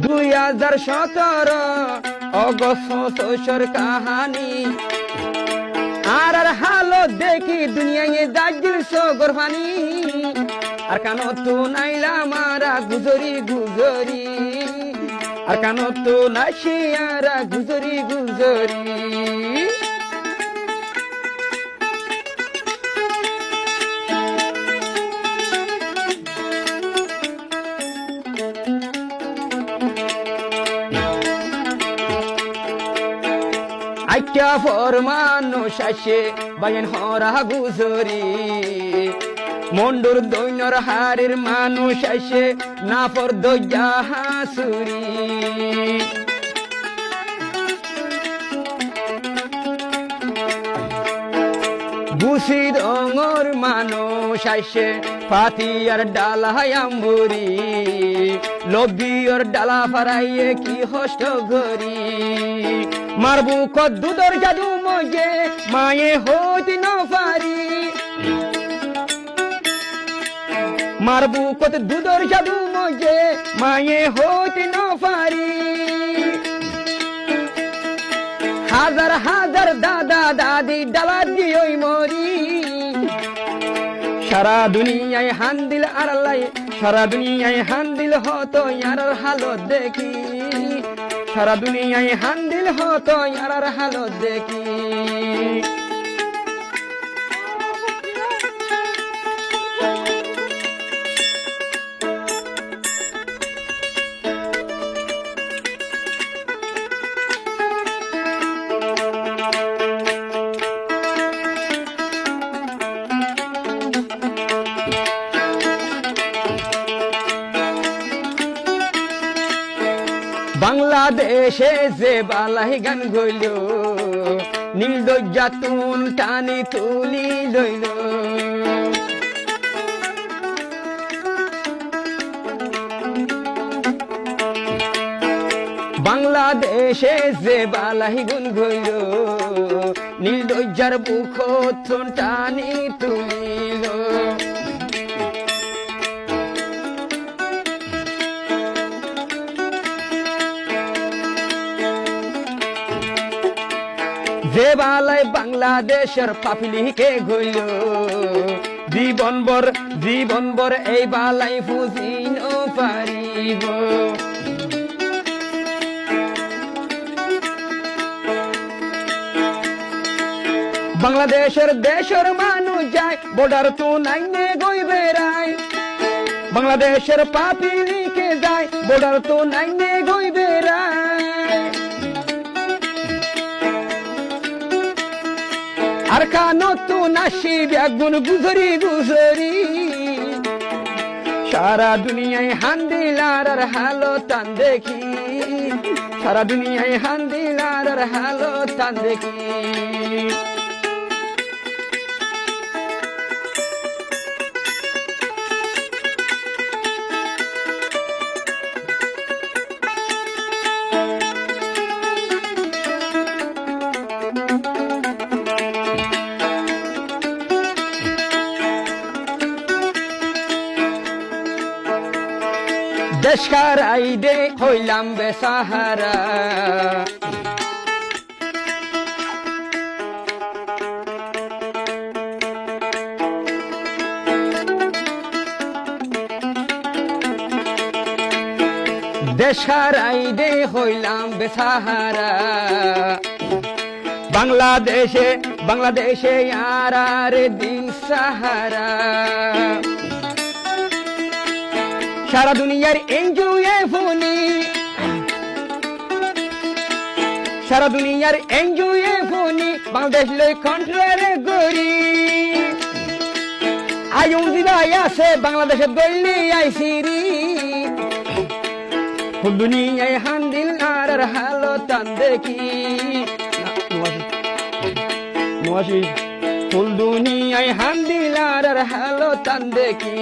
2017 August 6 কাহানি আর হালো দেখি দুনিয়ায় দাগিল সগর পানি আর কানো তো নাইলা মারা গুজরি গুজরি আর কানো তো নাশিয়ারা গুজরি গুজরি আইকা ফরমানো শাসে বায়ন হরা গুজরি মন্ডুর দৈনর হারের মানুষ আসে না পর দইয়া হাসুরি বুসি রঙর মানুষ আসে পাতিয়ার ডালা আম্বুরি লবিয়র ডালা ফারাইয়ে কি হষ্ট ঘরি মারবু কদ্দুদর জাদু মজে মায়ে হইতে ন পারি মারবু কত দুধর জাদু মজে মায়ে হইতে ন পারি হাজার হাজার দাদা দাদি ডালা দিই মরি সারা দুনিয়ায় হান্দিল আড়ালাই সারা দুনিয়ায় হান্দিল হতো ইয়ার হালত দেখি সারা দুনিয়ায় হান্দিল হতো ইয়ার হালত দেখি বাংলাদেশে যে বালাই গান গইল নীল দজ্জা তুল টানি তুলি লইল বাংলাদেশে যে বালাই গুন গইল নীল দজ্জার বুক টানি তুলিল যে বালাই বাংলাদেশের পাপিলিকে গইল জীবনভর এই বালাই ফুজিন পারিব বাংলাদেশের দেশের মানুষ যায় বর্ডার তো নাইনে গই বেড়ায় বাংলাদেশের পাপিলিকে যায় বর্ডার তো নাইনে গই বেড়ায় আর কানো তো নাসি বেগুন গুজরি গুজরি সারা দুনিয়ায় হান্দিলার আর হালো তান দেখি সারা দুনিয়ায় হান্দিলার আর হালো তান দেখি দেশ হারাই দে হইলাম বেসাহারা দেশ হারাই দে হইলাম বেসাহারা বাংলাদেশে আর দিন সাহারা সারা দুনিয়ার এনজয়ে ফোনি সারা দুনিয়ার এনজয়ে ফোনি বাংলাদেশ লই কন্ট্রোলে গরি আয়ুম দিদাই আছে বাংলাদেশে দইলি আইসিরি ফুল দুনিয়ায় হান্দিল আর হালো তান দেখি নোয়াশি ফুল দুনিয়ায় হান্দিল আর হালো তান দেখি